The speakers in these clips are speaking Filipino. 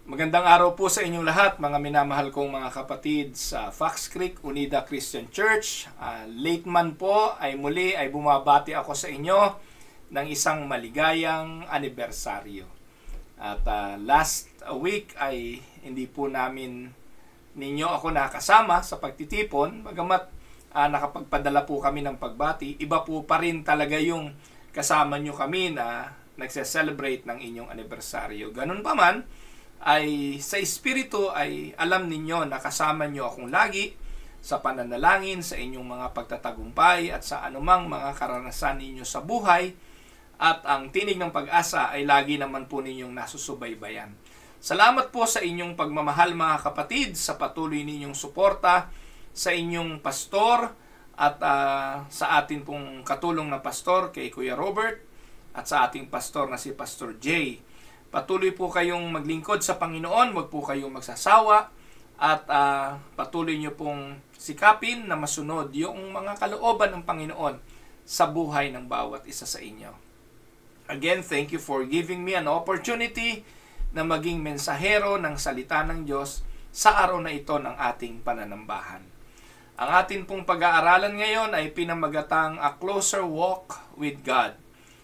Magandang araw po sa inyong lahat, mga minamahal kong mga kapatid sa Fox Creek Unida Christian Church. Late man po ay muli ay bumabati ako sa inyo ng isang maligayang anibersaryo. At last week ay hindi po ninyo ako nakasama sa pagtitipon. Bagamat nakapagpadala po kami ng pagbati, iba po pa rin talaga yung kasama nyo kami na nagse-celebrate ng inyong anibersaryo. Ganun pa man, ay sa espiritu ay alam ninyo na kasama nyo akong lagi sa pananalangin, sa inyong mga pagtatagumpay at sa anumang mga karanasan ninyo sa buhay, at ang tinig ng pag-asa ay lagi naman po ninyong nasusubaybayan. Salamat po sa inyong pagmamahal, mga kapatid, sa patuloy ninyong suporta sa inyong pastor at sa atin pong katulong na pastor kay Kuya Robert at sa ating pastor na si Pastor Jay. Patuloy po kayong maglingkod sa Panginoon, huwag po kayong magsasawa, at patuloy nyo pong sikapin na masunod yung mga kalooban ng Panginoon sa buhay ng bawat isa sa inyo. Again, thank you for giving me an opportunity na maging mensahero ng salita ng Diyos sa araw na ito ng ating pananambahan. Ang atin pong pag-aaralan ngayon ay pinamagatang A Closer Walk with God.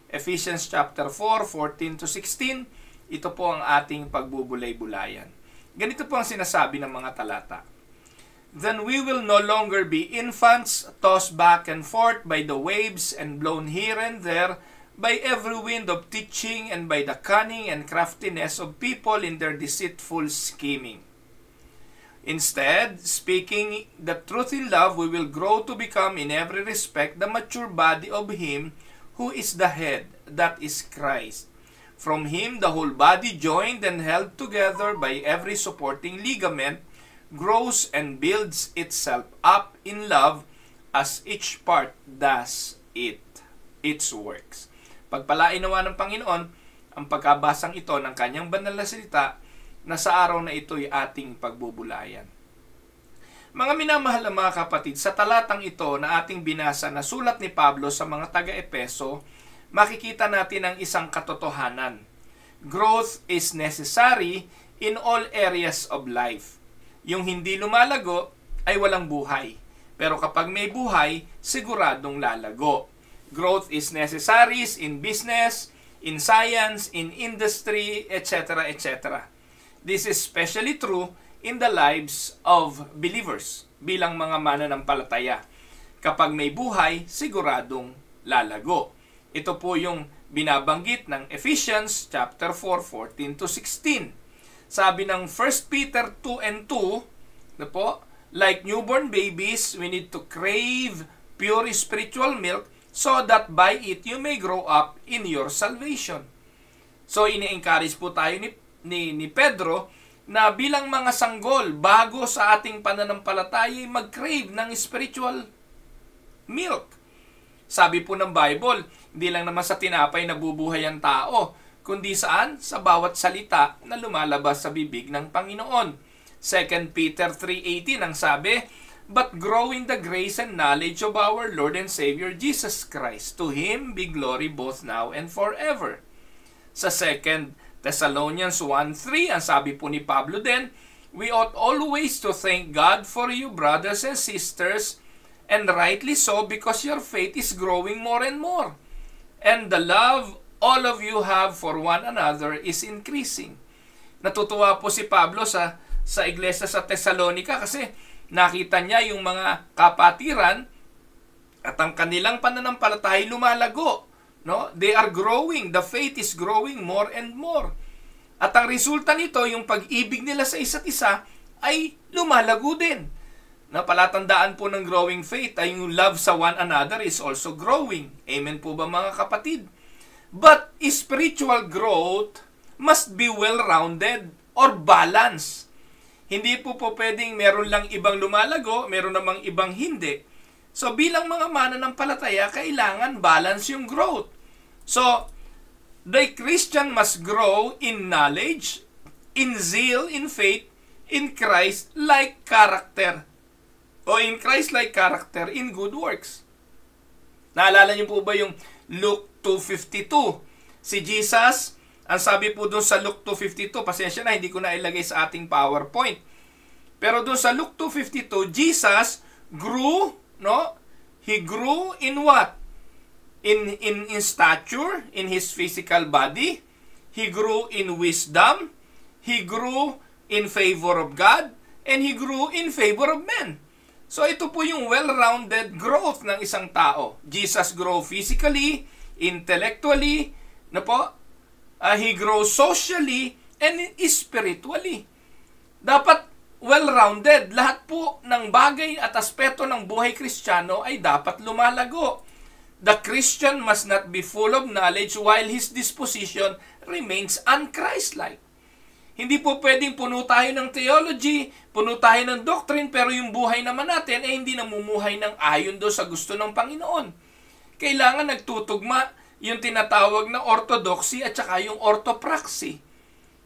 Ephesians chapter 4, 14-16. Ito po ang ating pagbubulay-bulayan. Ganito po ang sinasabi ng mga talata. Then we will no longer be infants, tossed back and forth by the waves and blown here and there by every wind of teaching and by the cunning and craftiness of people in their deceitful scheming. Instead, speaking the truth in love, we will grow to become in every respect the mature body of Him who is the head, that is Christ. From Him, the whole body, joined and held together by every supporting ligament, grows and builds itself up in love as each part does its works. Pagpalain nawa ng Panginoon ang pagkabasang ito ng Kanyang banal na salita na sa araw na ito'y ating pagbubulayan. Mga minamahal na mga kapatid, sa talatang ito na ating binasa na sulat ni Pablo sa mga taga-Epeso, makikita natin ang isang katotohanan. Growth is necessary in all areas of life. Yung hindi lumalago ay walang buhay. Pero kapag may buhay, siguradong lalago. Growth is necessary in business, in science, in industry, etc., etc. This is especially true in the lives of believers, bilang mga mananampalataya. Kapag may buhay, siguradong lalago. Ito po yung binabanggit ng Ephesians chapter 4, 14-16. Sabi ng 1 Peter 2 and 2, na po, like newborn babies, we need to crave pure spiritual milk so that by it you may grow up in your salvation. So, ini-encourage po tayo ni Pedro na bilang mga sanggol, bago sa ating pananampalataya, mag-crave ng spiritual milk. Sabi po ng Bible, hindi lang naman sa tinapay nabubuhay ang tao, kundi saan? Sa bawat salita na lumalabas sa bibig ng Panginoon. 2 Peter 3:18 ang sabi, but grow in the grace and knowledge of our Lord and Savior Jesus Christ. To Him be glory both now and forever. Sa 2 Thessalonians 1:3, ang sabi po ni Pablo din, we ought always to thank God for you, brothers and sisters, and rightly so, because your faith is growing more and more. And the love all of you have for one another is increasing. Natutuwa po si Pablo sa iglesia sa Thessalonica kasi nakita niya yung mga kapatiran at ang kanilang pananampalataya lumalago. No? They are growing. The faith is growing more and more. At ang resulta nito, yung pag-ibig nila sa isa't isa ay lumalago din. Na palatandaan po ng growing faith ay yung love sa one another is also growing. Amen po ba mga kapatid? But spiritual growth must be well-rounded or balanced. Hindi po pwedeng meron lang ibang lumalago, meron namang ibang hindi. So bilang mga mananampalataya, kailangan balance yung growth. So, the Christian must grow in knowledge, in zeal, in faith, in Christ-like character. O in Christ-like character, in good works. Naalala niyo po ba yung Luke 2:52? Si Jesus Ang sabi po doon sa Luke 2:52, pasensya na, hindi ko na ilagay sa ating PowerPoint. Pero doon sa Luke 2:52, Jesus grew, no? He grew in what? In stature, in his physical body. He grew in wisdom. He grew in favor of God. And he grew in favor of men. So ito po yung well-rounded growth ng isang tao. Jesus grew physically, intellectually, na po, he grows socially and spiritually. Dapat well-rounded. Lahat po ng bagay at aspeto ng buhay Kristiyano ay dapat lumalago. The Christian must not be full of knowledge while his disposition remains un-Christ-like. Hindi po pwedeng puno tayo ng theology, puno tayo ng doctrine, pero yung buhay naman natin ay hindi namumuhay ng ayon do sa gusto ng Panginoon. Kailangan nagtutugma yung tinatawag na orthodoxy at saka yung orthopraxy.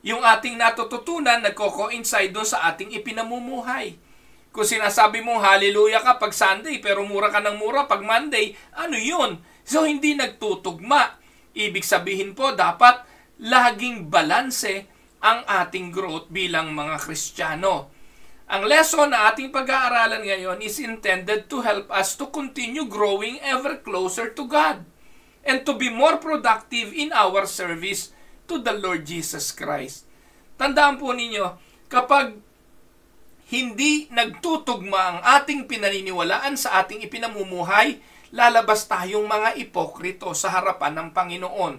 Yung ating natututunan, nagko-coincide doon sa ating ipinamumuhay. Kung sinasabi mong hallelujah ka pag Sunday, pero mura ka ng mura pag Monday, ano yun? So, hindi nagtutugma. Ibig sabihin po, dapat laging balanse ang ating growth bilang mga Kristiyano. Ang lesson na ating pag-aaralan ngayon is intended to help us to continue growing ever closer to God and to be more productive in our service to the Lord Jesus Christ. Tandaan po ninyo, kapag hindi nagtutugma ang ating pinaniniwalaan sa ating ipinamumuhay, lalabas tayong mga ipokrito sa harapan ng Panginoon.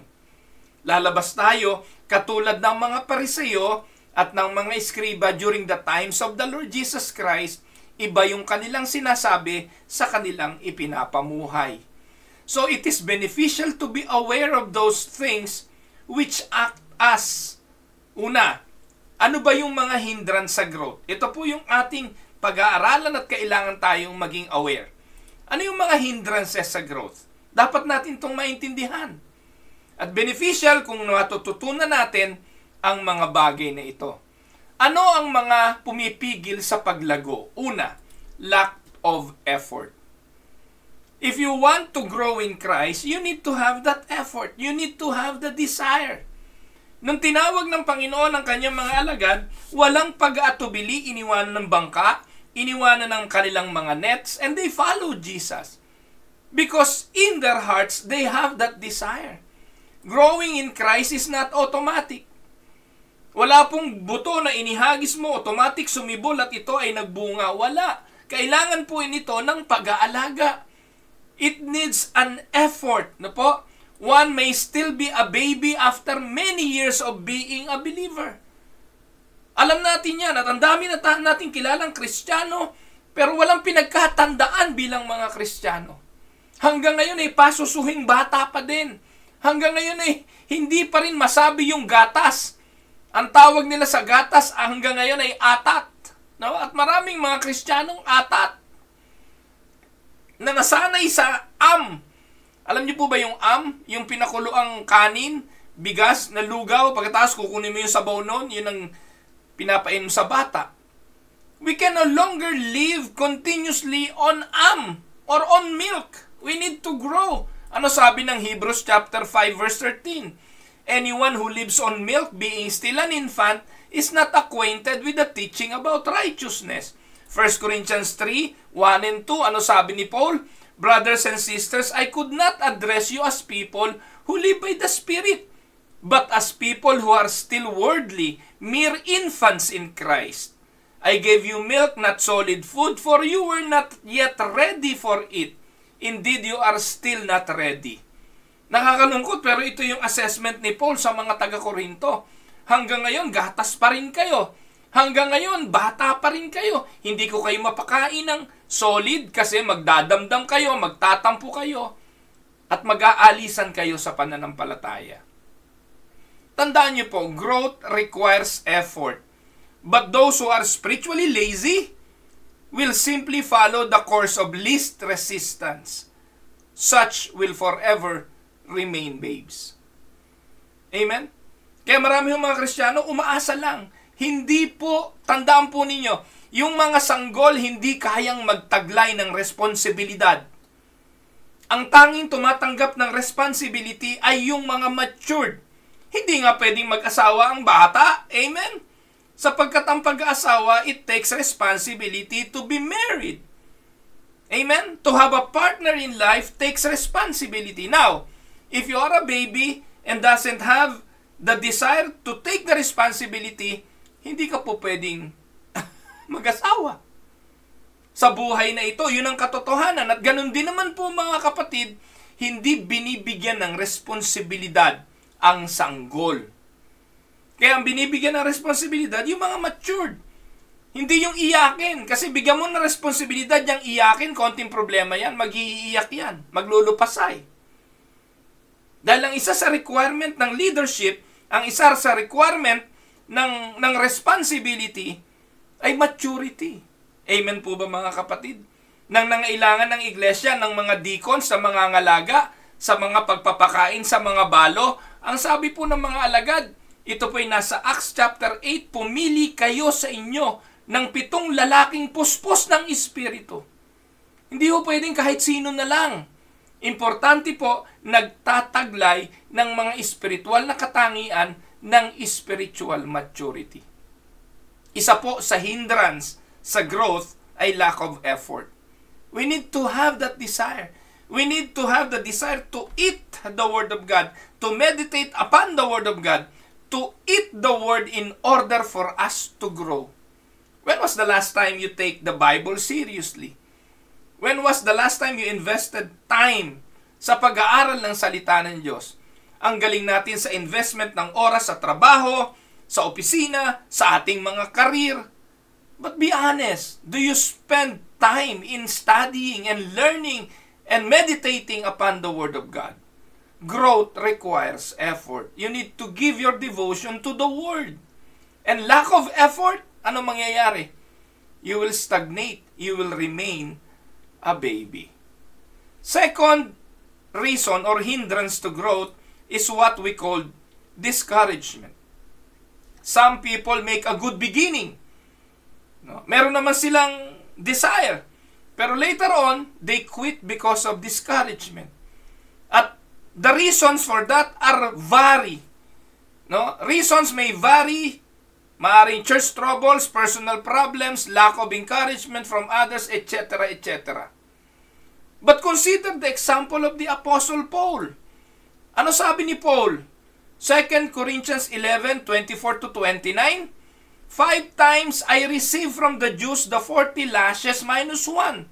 Lalabas tayo katulad ng mga Pariseo at ng mga Eskriba during the times of the Lord Jesus Christ. Iba yung kanilang sinasabi sa kanilang ipinapamuhay. So it is beneficial to be aware of those things which act as, una, ano ba yung mga hindrance sa growth? Ito po yung ating pag-aaralan at kailangan tayong maging aware. Ano yung mga hindrances sa growth? Dapat natin itong maintindihan. At beneficial kung matututunan natin ang mga bagay na ito. Ano ang mga pumipigil sa paglago? Una, lack of effort. If you want to grow in Christ, you need to have that effort. You need to have the desire. Nung tinawag ng Panginoon ang kanyang mga alagad, walang pag-aatubili, iniwanan ng bangka, iniwanan ng kanilang mga nets, and they followed Jesus. Because in their hearts, they have that desire. Growing in Christ is not automatic. Wala pong buto na inihagis mo, automatic sumibol at ito ay nagbunga. Wala. Kailangan po nito ng pag-aalaga. It needs an effort. Na po? One may still be a baby after many years of being a believer. Alam natin yan at ang dami na natin kilalang Kristiyano pero walang pinagkatandaan bilang mga Kristiyano. Hanggang ngayon ay pasusuhing bata pa din. Hanggang ngayon ay hindi pa rin masabi yung gatas. Ang tawag nila sa gatas hanggang ngayon ay atat. No? At maraming mga Kristiyanong atat na nasanay sa Alam niyo po ba yung yung pinakuloang kanin, bigas na lugaw, pagkatapos kukunin mo yung sabaw nun, yun ang pinapainom sa bata. We can no longer live continuously on or on milk. We need to grow. Ano sabi ng Hebrews chapter 5 verse 13? Anyone who lives on milk, being still an infant, is not acquainted with the teaching about righteousness. 1 Corinthians 3, 1 and 2, ano sabi ni Paul? Brothers and sisters, I could not address you as people who live by the Spirit, but as people who are still worldly, mere infants in Christ. I gave you milk, not solid food, for you were not yet ready for it. Indeed, you are still not ready. Nakakalungkot, pero ito yung assessment ni Paul sa mga taga-Korinto. Hanggang ngayon, gatas pa rin kayo. Hanggang ngayon, bata pa rin kayo. Hindi ko kayo mapakain ng solid kasi magdadamdam kayo, magtatampo kayo, at mag-aalisan kayo sa pananampalataya. Tandaan niyo po, growth requires effort. But those who are spiritually lazy will simply follow the course of least resistance. Such will forever remain babes. Amen? Kaya marami yung mga Kristiyano, umaasa lang. Hindi po, tandaan po ninyo, yung mga sanggol hindi kayang magtaglay ng responsibilidad. Ang tanging tumatanggap ng responsibility ay yung mga matured. Hindi nga pwedeng mag-asawa ang bata. Amen? Sapagkat ang pag-aasawa, it takes responsibility to be married. Amen? To have a partner in life takes responsibility. Now, if you are a baby and doesn't have the desire to take the responsibility, hindi ka po pwedeng mag-asawa. Sa buhay na ito, yun ang katotohanan. At ganun din naman po mga kapatid, hindi binibigyan ng responsibilidad ang sanggol. Kaya ang binibigyan ng responsibilidad, yung mga matured. Hindi yung iyakin. Kasi bigyan mo ng responsibilidad yung iyakin, konting problema yan, mag-iiyak yan, maglulupasay. Dahil ang isa sa requirement ng leadership, ang isa sa requirement ng responsibility ay maturity. Amen po ba mga kapatid? Nang nangailangan ng iglesia, ng mga deacons, sa mga ngalaga, sa mga pagpapakain, sa mga balo, ang sabi po ng mga alagad, ito po ay nasa Acts chapter 8, pumili kayo sa inyo ng 7 lalaking puspos ng Espiritu. Hindi po pwedeng kahit sino na lang. Importante po, nagtataglay ng mga espiritual na katangian ng spiritual maturity. Isa po sa hindrance sa growth ay lack of effort. We need to have that desire. We need to have the desire to eat the Word of God, to meditate upon the Word of God, to eat the Word in order for us to grow. When was the last time you take the Bible seriously? When was the last time you invested time sa pag-aaral ng salita ng Diyos? Ang galing natin sa investment ng oras sa trabaho, sa opisina, sa ating mga career. But be honest, do you spend time in studying and learning and meditating upon the Word of God? Growth requires effort. You need to give your devotion to the Word. And lack of effort, ano mangyayari? You will stagnate. You will remain a baby. Second reason or hindrance to growth is what we call discouragement. Some people make a good beginning. No? Meron naman silang desire. Pero later on, they quit because of discouragement. At the reasons for that are vary. No? Reasons may vary. Maaring church troubles, personal problems, lack of encouragement from others, etc., etc. But consider the example of the Apostle Paul. Ano sabi ni Paul? 2 Corinthians 11, 24-29. 5 times I received from the Jews the 40 lashes minus 1.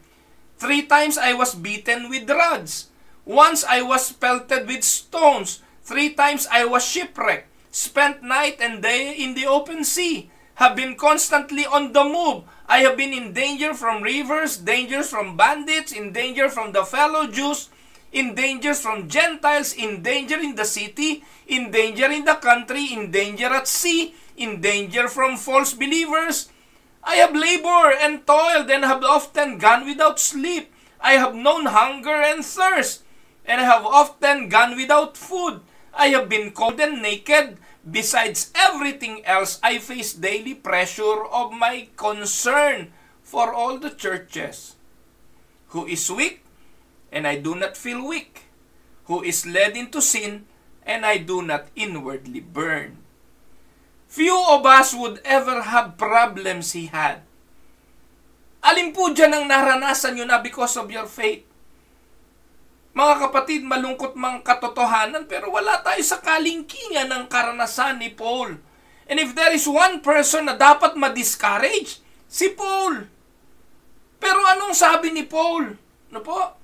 3 times I was beaten with rods. Once I was pelted with stones. 3 times I was shipwrecked. Spent night and day in the open sea. Have been constantly on the move. I have been in danger from rivers, dangers from bandits, in danger from the fellow Jews, in dangers from Gentiles, in danger in the city, in danger in the country, in danger at sea, in danger from false believers. I have labored and toiled and have often gone without sleep. I have known hunger and thirst, and I have often gone without food. I have been cold and naked. Besides everything else, I face daily pressure of my concern for all the churches. Who is weak, and I do not feel weak. Who is led into sin, and I do not inwardly burn. Few of us would ever have problems he had. Alin po dyan ang naranasan nyo na because of your faith? Mga kapatid, malungkot mang katotohanan, pero wala tayo sa kalingkingan ng karanasan ni Paul. And if there is one person na dapat ma-discourage, si Paul. Pero anong sabi ni Paul? Ano po?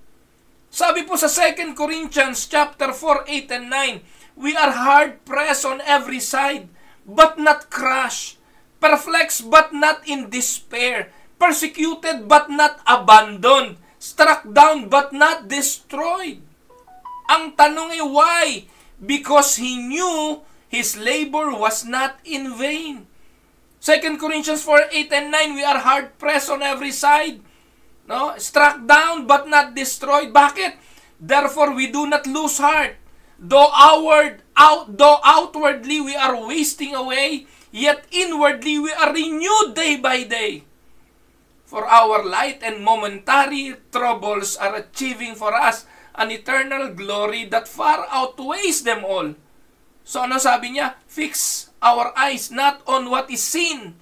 Sabi po sa 2 Corinthians chapter 4, 8, and 9, we are hard pressed on every side, but not crushed, perplexed but not in despair, persecuted but not abandoned, struck down but not destroyed. Ang tanong ay why? Because he knew his labor was not in vain. 2 Corinthians 4, 8, and 9, we are hard pressed on every side, no? Struck down but not destroyed. Bakit? Therefore we do not lose heart. Though outwardly we are wasting away, yet inwardly we are renewed day by day. For our light and momentary troubles are achieving for us an eternal glory that far outweighs them all. So ano sabi niya? Fix our eyes not on what is seen,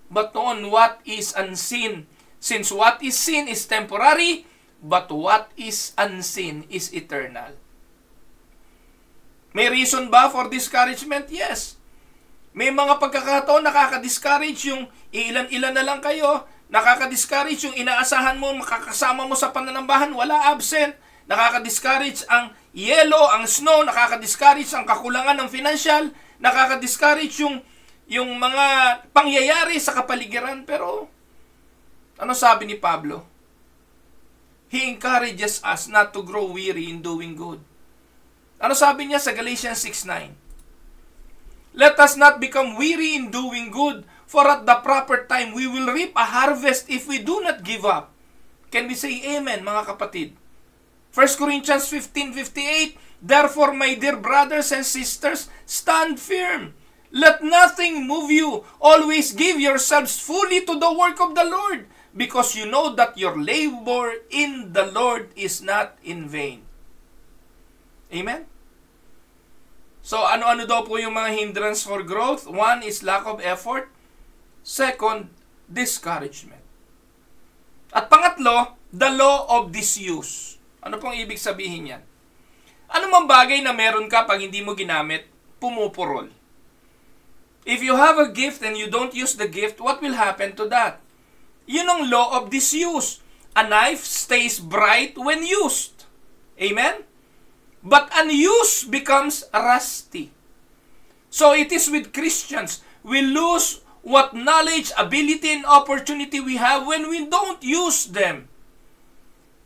but on what is unseen. Since what is seen is temporary, but what is unseen is eternal. May reason ba for discouragement? Yes. May mga pagkakataon nakaka-discourage yung ilan-ilan na lang kayo. Nakaka-discourage yung inaasahan mo, makakasama mo sa pananambahan, wala, absent. Nakaka-discourage ang yellow, ang snow, nakaka-discourage ang kakulangan ng financial, nakaka-discourage yung mga pangyayari sa kapaligiran. Pero, ano sabi ni Pablo? He encourages us not to grow weary in doing good. Ano sabi niya sa Galatians 6:9? Let us not become weary in doing good, for at the proper time we will reap a harvest if we do not give up. Can we say amen, mga kapatid? 1 Corinthians 15:58, therefore, my dear brothers and sisters, stand firm. Let nothing move you. Always give yourselves fully to the work of the Lord, because you know that your labor in the Lord is not in vain. Amen? So, ano-ano daw po yung mga hindrance for growth? One is lack of effort. Second, discouragement. At pangatlo, the law of disuse. Ano pong ibig sabihin yan? Ano mang bagay na meron ka pag hindi mo ginamit, pumupurol. If you have a gift and you don't use the gift, what will happen to that? Yun ang law of disuse. A knife stays bright when used. Amen? But unused becomes rusty. So it is with Christians. We lose what knowledge, ability, and opportunity we have when we don't use them.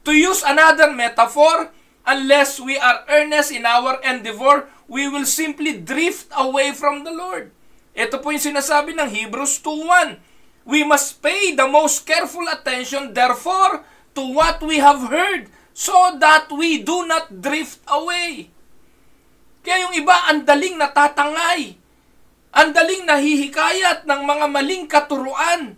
To use another metaphor, unless we are earnest in our endeavor, we will simply drift away from the Lord. Ito po yung sinasabi ng Hebrews 2:1. We must pay the most careful attention, therefore, to what we have heard, so that we do not drift away. Kaya yung iba, ang daling natatangay. Ang daling nahihikayat ng mga maling katuruan.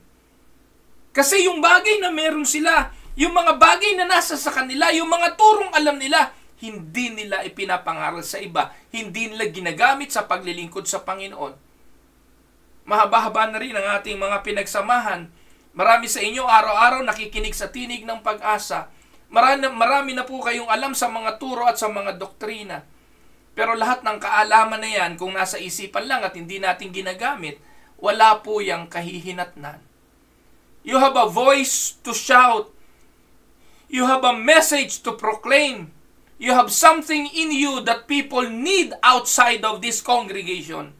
Kasi yung bagay na meron sila, yung mga bagay na nasa sa kanila, yung mga turong alam nila, hindi nila ipinapangaral sa iba. Hindi nila ginagamit sa paglilingkod sa Panginoon. Mahaba-haba na rin ang ating mga pinagsamahan. Marami sa inyo araw-araw nakikinig sa tinig ng pag-asa. Marami na po kayong alam sa mga turo at sa mga doktrina. Pero lahat ng kaalaman na yan, kung nasa isipan lang at hindi natin ginagamit, wala po yung kahihinatnan. You have a voice to shout. You have a message to proclaim. You have something in you that people need outside of this congregation.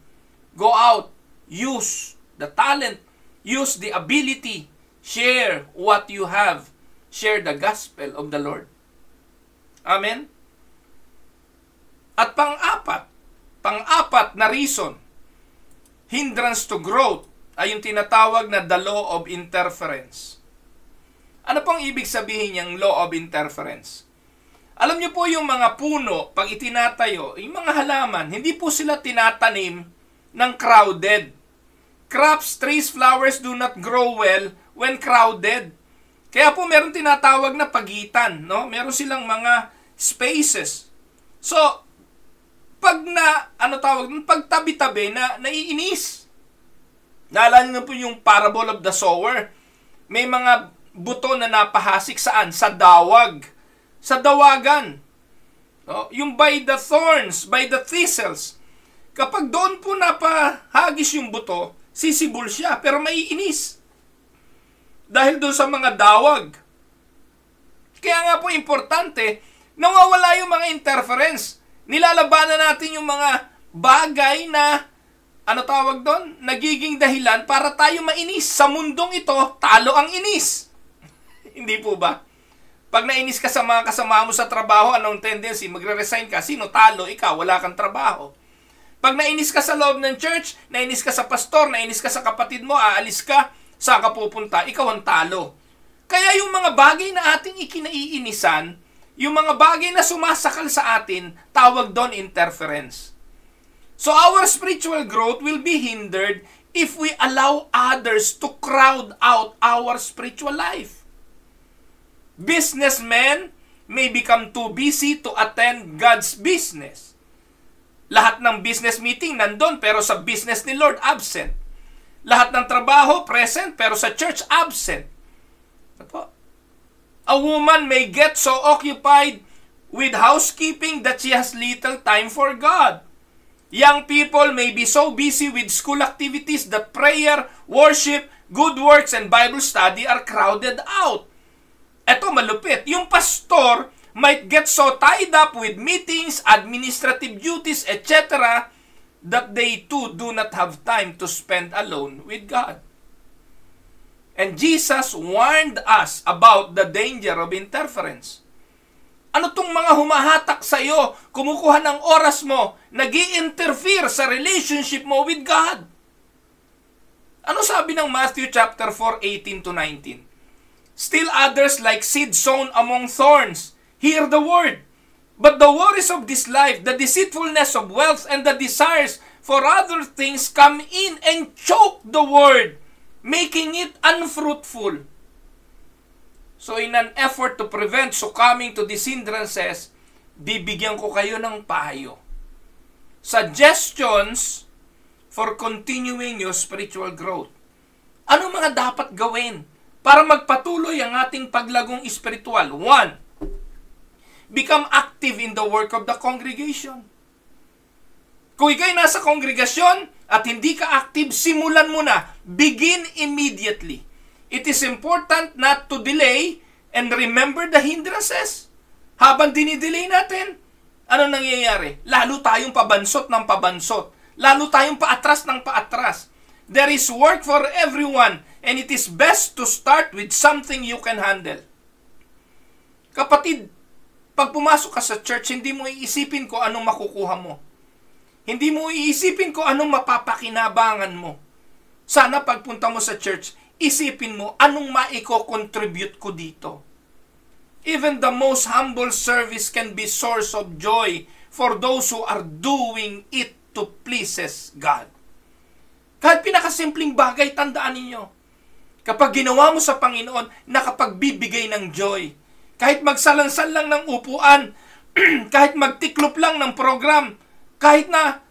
Go out. Use the talent. Use the ability. Share what you have. Share the gospel of the Lord. Amen? At pang-apat na reason, hindrance to growth, ay yung tinatawag na the law of interference. Ano pong ibig sabihin yung law of interference? Alam niyo po yung mga puno, pag itinatayo, yung mga halaman, hindi po sila tinatanim ng crowded. Crops, trees, flowers do not grow well when crowded. Kaya po meron tinatawag na pagitan, no? Meron silang mga spaces. So, pag tabi-tabi na naiinis. Naalala niyo po yung parable of the sower. May mga buto na napahasik saan? Sa dawag. Sa dawagan. No? Yung by the thorns, by the thistles. Kapag doon po napahagis yung buto, sisibol siya, pero maiinis. Dahil doon sa mga dawag. Kaya nga po importante, nawawala yung mga interference. Nilalabanan natin yung mga bagay na, nagiging dahilan para tayo mainis. Sa mundong ito, talo ang inis. Hindi po ba? Pag nainis ka sa mga kasama mo sa trabaho, anong tendency? Magre-resign ka. Sino talo? Ikaw, wala kang trabaho. Pag nainis ka sa loob ng church, nainis ka sa pastor, nainis ka sa kapatid mo, aalis ka, saan ka pupunta? Ikaw ang talo. Kaya yung mga bagay na ating ikinaiinisan, yung mga bagay na sumasakal sa atin, tawag doon interference. So our spiritual growth will be hindered if we allow others to crowd out our spiritual life. Businessmen may become too busy to attend God's business. Lahat ng business meeting nandun, pero sa business ni Lord, absent. Lahat ng trabaho, present, pero sa church, absent. A woman may get so occupied with housekeeping that she has little time for God. Young people may be so busy with school activities that prayer, worship, good works, and Bible study are crowded out. Eto malupit. Yung pastor might get so tied up with meetings, administrative duties, etc. that they too do not have time to spend alone with God. And Jesus warned us about the danger of interference. Ano tong mga humahatak sa iyo, kumukuha ng oras mo, nag-i-interfere sa relationship mo with God? Ano sabi ng Matthew chapter 4, 18 to 19? Still others like seed sown among thorns hear the word, but the worries of this life, the deceitfulness of wealth, and the desires for other things come in and choke the word, making it unfruitful. So in an effort to prevent succumbing to these hindrances, bibigyan ko kayo ng payo. Suggestions for continuing your spiritual growth. Ano mga dapat gawin para magpatuloy ang ating paglagong espiritual? 1. Become active in the work of the congregation. Kung ikaw'y nasa kongregasyon at hindi ka active, simulan mo na. Begin immediately. It is important not to delay and remember the hindrances. Habang dinidelay natin, ano nangyayari? Lalo tayong pabansot ng pabansot. Lalo tayong paatras ng paatras. There is work for everyone and it is best to start with something you can handle. Kapatid, pag pumasok ka sa church, hindi mo iisipin ko anong makukuha mo. Hindi mo iisipin ko anong mapapakinabangan mo. Sana pagpunta mo sa church, isipin mo anong maiko-contribute ko dito. Even the most humble service can be source of joy for those who are doing it to pleases God. Kahit pinakasimpleng bagay, tandaan ninyo. Kapag ginawa mo sa Panginoon, nakapagbibigay ng joy. Kahit magsalansan lang ng upuan, kahit magtiklop lang ng program, kahit na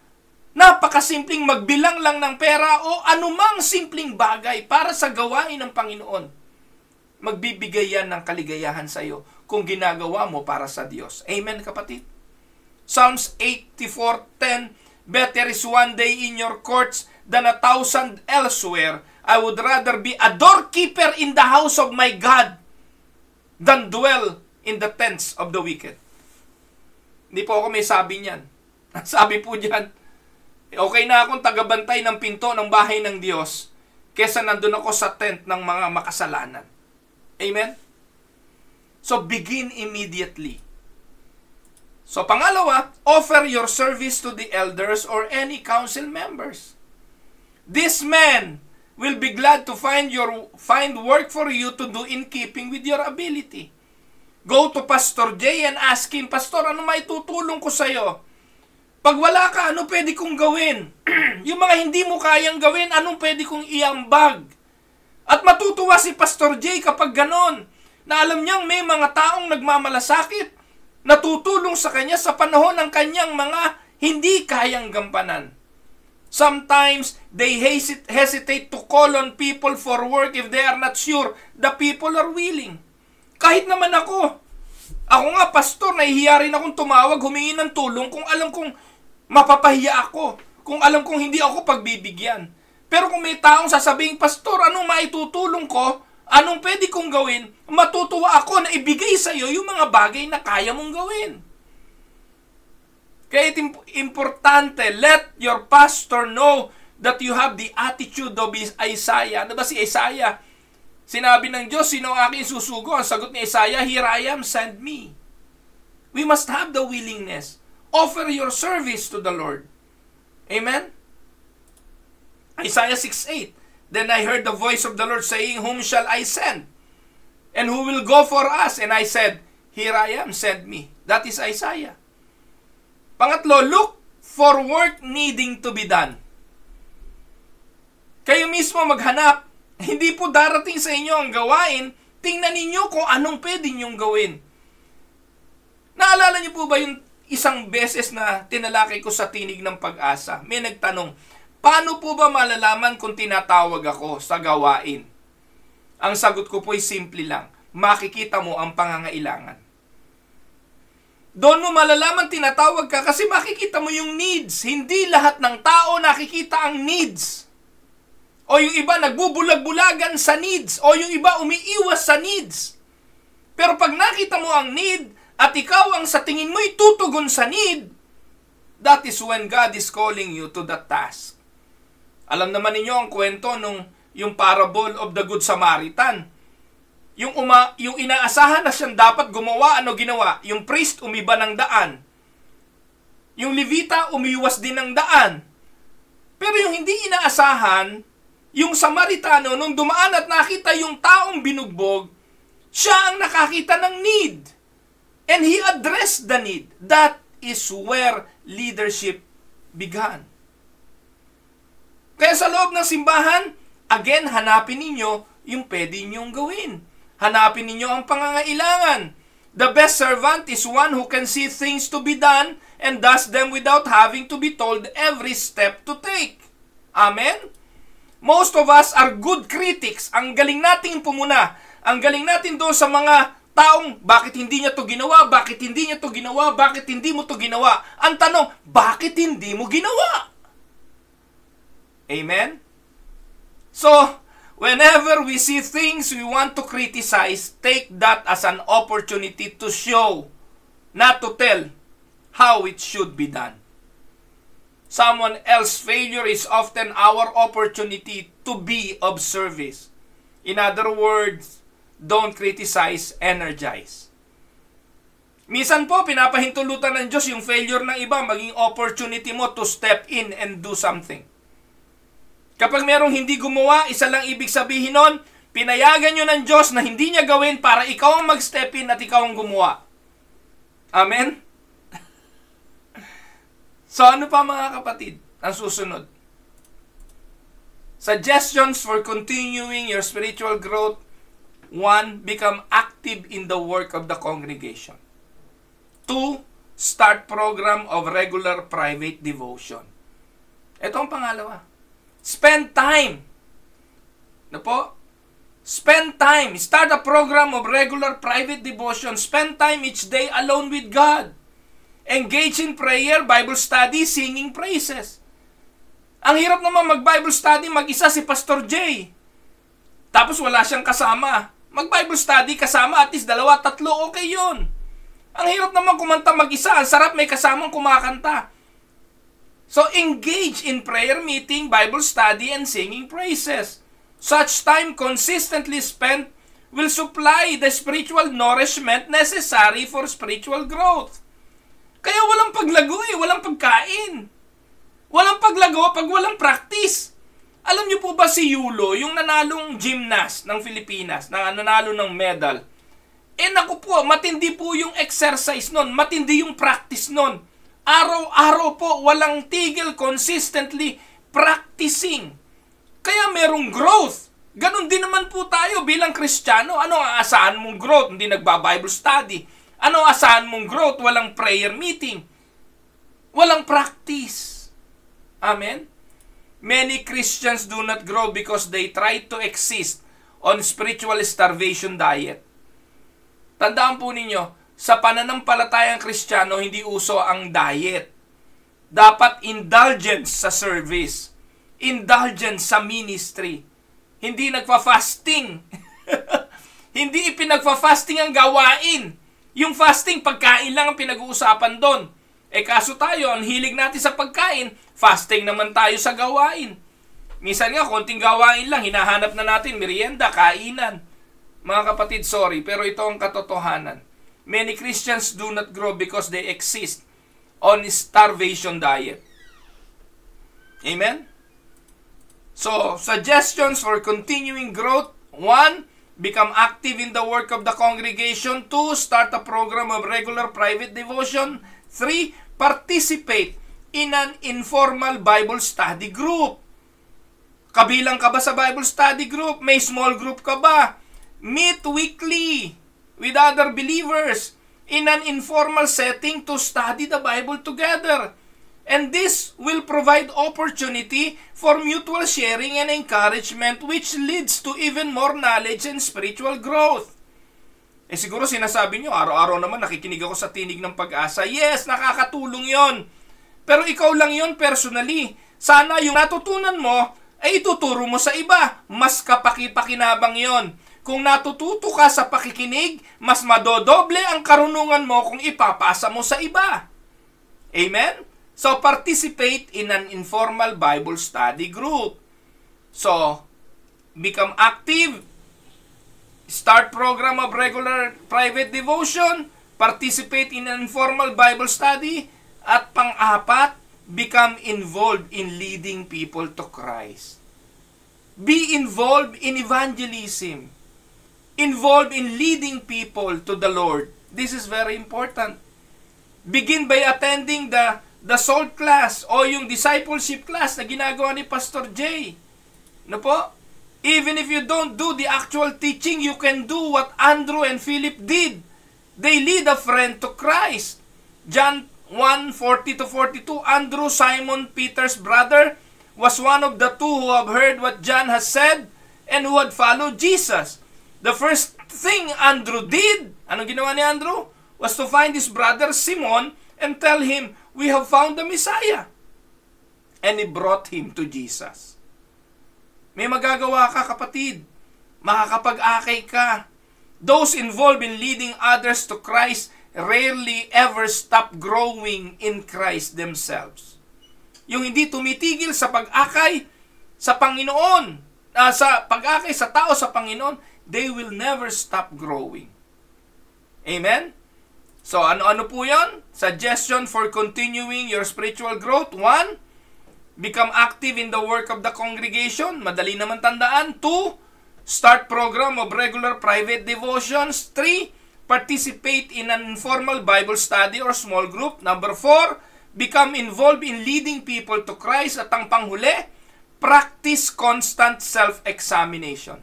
napakasimpleng magbilang lang ng pera o anumang simpleng bagay para sa gawain ng Panginoon, magbibigay yan ng kaligayahan sa iyo kung ginagawa mo para sa Diyos. Amen, kapatid? Psalms 84:10, better is one day in your courts than 1,000 elsewhere. I would rather be a doorkeeper in the house of my God than dwell in the tents of the wicked. Hindi po ako may sabi niyan. Sabi po diyan, okay na akong tagabantay ng pinto ng bahay ng Diyos kesa nandun ako sa tent ng mga makasalanan. Amen? So, begin immediately. So, pangalawa, offer your service to the elders or any council members. This man will be glad to find work for you to do in keeping with your ability. Go to Pastor Jay and ask him, Pastor, ano maitutulong ko sa'yo? Pag wala ka, ano pwede kong gawin? Yung mga hindi mo kayang gawin, anong pwede kong iambag? At matutuwa si Pastor Jay kapag ganon, na alam niyang may mga taong nagmamalasakit, natutulong sa kanya sa panahon ng kanyang mga hindi kayang gampanan. Sometimes, they hesitate to call on people for work if they are not sure the people are willing. Kahit naman ako nga pastor, nahihiya rin akong tumawag, humingi ng tulong kung alam kong mapapahiya ako, kung alam kong hindi ako pagbibigyan. Pero kung may taong sasabing, Pastor, anong maitutulong ko? Anong pwede kong gawin? Matutuwa ako na ibigay sa iyo yung mga bagay na kaya mong gawin. Kaya importante, let your pastor know that you have the attitude of Isaiah. Ano ba si Isaiah? Sinabi ng Diyos, sino ang aking susugo? Ang sagot ni Isaiah, here I am, send me. We must have the willingness. Offer your service to the Lord. Amen? Isaiah 6:8. Then I heard the voice of the Lord saying, whom shall I send? And who will go for us? And I said, here I am, send me. That is Isaiah. Pangatlo, look for work needing to be done. Kayo mismo maghanap. Hindi po darating sa inyo ang gawain. Tingnan ninyo kung anong pwede ninyong gawin. Naalala niyo po ba yung isang beses na tinalakay ko sa Tinig ng Pag-asa, may nagtanong, paano po ba malalaman kung tinatawag ako sa gawain? Ang sagot ko po ay simple lang, makikita mo ang pangangailangan. Doon mo malalaman tinatawag ka kasi makikita mo yung needs. Hindi lahat ng tao nakikita ang needs. O yung iba nagbubulag-bulagan sa needs. O yung iba umiiwas sa needs. Pero pag nakita mo ang need at ikaw ang sa tingin mo itutugon sa need, that is when God is calling you to that task. Alam naman ninyo ang kwento nung yung parable of the Good Samaritan. Yung inaasahan na siyang dapat gumawa, ano ginawa? Yung priest umiba ng daan. Yung Levita umiwas din ng daan. Pero yung hindi inaasahan, yung Samaritano, nung dumaan at nakita yung taong binugbog, siya ang nakakita ng need. And he addressed the need. That is where leadership began. Kaya sa loob ng simbahan, again, hanapin ninyo yung pwede ninyong gawin. Hanapin ninyo ang pangangailangan. The best servant is one who can see things to be done and does them without having to be told every step to take. Amen? Most of us are good critics. Ang galing nating pumuna. Ang galing natin doon sa mga taong, bakit hindi niya to ginawa? Bakit hindi niya to ginawa? Bakit hindi mo to ginawa? Ang tanong, bakit hindi mo ginawa? Amen? So, whenever we see things we want to criticize, take that as an opportunity to show, not to tell, how it should be done. Someone else's failure is often our opportunity to be of service. In other words, don't criticize, energize. Minsan po, pinapahintulutan ng Diyos yung failure ng iba, maging opportunity mo to step in and do something. Kapag merong hindi gumawa, isa lang ibig sabihin nun, pinayagan nyo ng Diyos na hindi niya gawin para ikaw ang mag-step in at ikaw ang gumawa. Amen? So ano pa mga kapatid? Ang susunod. Suggestions for continuing your spiritual growth. 1. Become active in the work of the congregation. 2. Start program of regular private devotion. Ito ang pangalawa. Spend time. Ano po? Spend time. Start a program of regular private devotion. Spend time each day alone with God. Engage in prayer, Bible study, singing praises. Ang hirap naman mag-Bible study mag-isa si Pastor Jay. Tapos wala siyang kasama. Mag-Bible study kasama at least 2, 3, okay yun. Ang hirap naman kumanta mag-isa. Ang sarap may kasamang kumakanta. So engage in prayer meeting, Bible study, and singing praises. Such time consistently spent will supply the spiritual nourishment necessary for spiritual growth. Kaya walang paglago walang pagkain. Walang paglago pag walang practice. Alam niyo po ba si Yulo, yung nanalong gymnast ng Pilipinas, na nanalo ng medal? Naku po, matindi po yung exercise nun, matindi yung practice nun. Araw-araw po, walang tigil, consistently practicing. Kaya merong growth. Ganon din naman po tayo bilang Kristiyano. Ano ang aasahan mong growth? Hindi nagba-Bible study. Ano ang aasahan mong growth? Walang prayer meeting. Walang practice. Amen? Many Christians do not grow because they try to exist on spiritual starvation diet. Tandaan po ninyo, sa pananampalatayang Kristiyano, hindi uso ang diet. Dapat indulgence sa service. Indulgence sa ministry. Hindi nagfa-fasting. Hindi ipinagfa-fasting ang gawain. Yung fasting, pagkain lang ang pinag-uusapan doon. Kaso tayo, ang hilig natin sa pagkain, fasting naman tayo sa gawain. Minsan nga, konting gawain lang, hinahanap na natin, merienda, kainan. Mga kapatid, sorry, pero ito ang katotohanan. Many Christians do not grow because they exist on starvation diet. Amen? So, suggestions for continuing growth. 1. Become active in the work of the congregation. 2. Start a program of regular private devotion. 3. Participate in an informal Bible study group. Kabilang ka ba sa Bible study group? May small group ka ba? Meet weekly with other believers. in an informal setting to study the Bible together. And this will provide opportunity for mutual sharing and encouragement, which leads to even more knowledge and spiritual growth. Siguro sinasabi nyo, araw-araw naman nakikinig ako sa Tinig ng Pag-asa. Yes, nakakatulong yon. Pero ikaw lang yon personally. Sana yung natutunan mo ay ituturo mo sa iba. Mas kapaki-pakinabang yon. Kung natututo ka sa pakikinig, mas madodoble ang karunungan mo kung ipapasa mo sa iba. Amen? So, participate in an informal Bible study group. So, become active. Start program of regular private devotion. Participate in an informal Bible study. At pang-apat, become involved in leading people to Christ. Be involved in evangelism. Involved in leading people to the Lord. This is very important. Begin by attending the SALT class o yung discipleship class na ginagawa ni Pastor Jay. No po? Even if you don't do the actual teaching, you can do what Andrew and Philip did. They lead a friend to Christ. John 1:40-42, Andrew, Simon Peter's brother, was one of the two who have heard what John has said and who had followed Jesus. The first thing Andrew did, anong ginawa ni Andrew? Was to find his brother Simon and tell him, "We have found the Messiah." And he brought him to Jesus. May magagawa ka, kapatid. Makakapag-akay ka. Those involved in leading others to Christ rarely ever stop growing in Christ themselves. Yung hindi tumitigil sa pag-akay sa Panginoon, sa pag-akay sa tao sa Panginoon, they will never stop growing. Amen? So, ano-ano po yan? Suggestion for continuing your spiritual growth. 1, become active in the work of the congregation. Madali naman tandaan. 2, start program of regular private devotions. 3, participate in an informal Bible study or small group. Number 4, become involved in leading people to Christ. At ang panghuli, practice constant self-examination.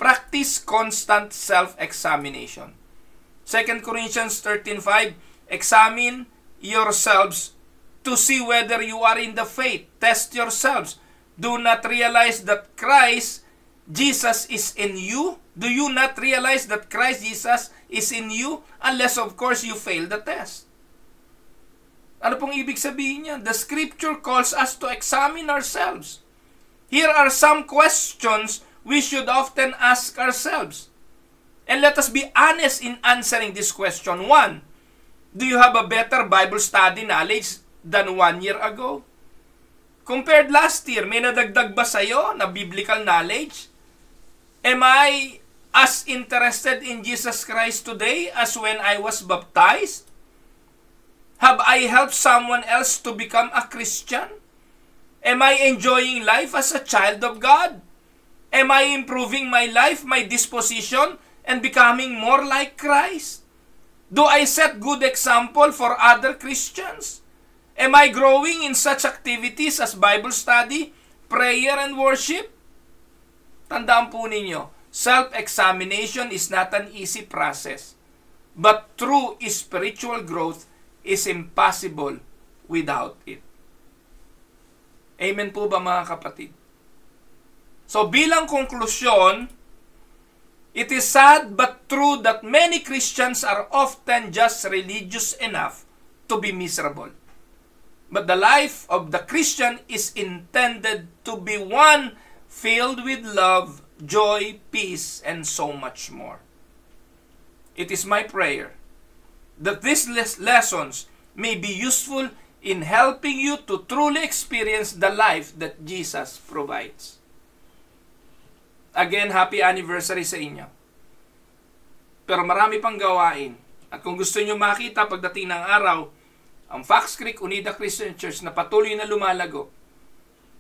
Practice constant self-examination. 2 Corinthians 13:5, examine yourselves to see whether you are in the faith. Test yourselves. Do not realize that Christ Jesus is in you? Do you not realize that Christ Jesus is in you? Unless, of course, you fail the test. Ano pong ibig sabihin niya? The Scripture calls us to examine ourselves. Here are some questions we should often ask ourselves. And let us be honest in answering this question. 1, do you have a better Bible study knowledge than 1 year ago? Compared last year, may nadagdag ba sa'yo na biblical knowledge? Am I as interested in Jesus Christ today as when I was baptized? Have I helped someone else to become a Christian? Am I enjoying life as a child of God? Am I improving my life, my disposition, and becoming more like Christ? Do I set good example for other Christians? Am I growing in such activities as Bible study, prayer, and worship? Tandaan po ninyo, self-examination is not an easy process, but true spiritual growth is impossible without it. Amen po ba, mga kapatid? So bilang konklusyon, it is sad but true that many Christians are often just religious enough to be miserable. But the life of the Christian is intended to be one filled with love, joy, peace, and so much more. It is my prayer that these lessons may be useful in helping you to truly experience the life that Jesus provides. Again, happy anniversary sa inyo. Pero marami pang gawain. At kung gusto nyo makita pagdating ng araw, ang Fox Creek Unida Christian Church na patuloy na lumalago,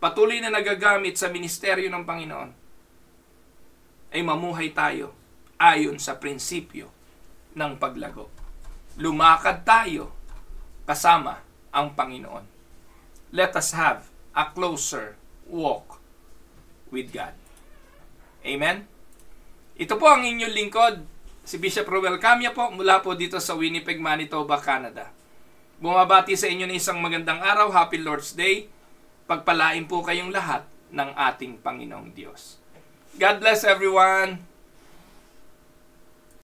patuloy na nagagamit sa ministeryo ng Panginoon, ay mamuhay tayo ayon sa prinsipyo ng paglago. Lumakad tayo kasama ang Panginoon. Let us have a closer walk with God. Amen? Ito po ang inyong lingkod, Si Bishop Ruel Camia po mula po dito sa Winnipeg, Manitoba, Canada. Bumabati sa inyo ng isang magandang araw. Happy Lord's Day. Pagpalain po kayong lahat ng ating Panginoong Diyos. God bless everyone.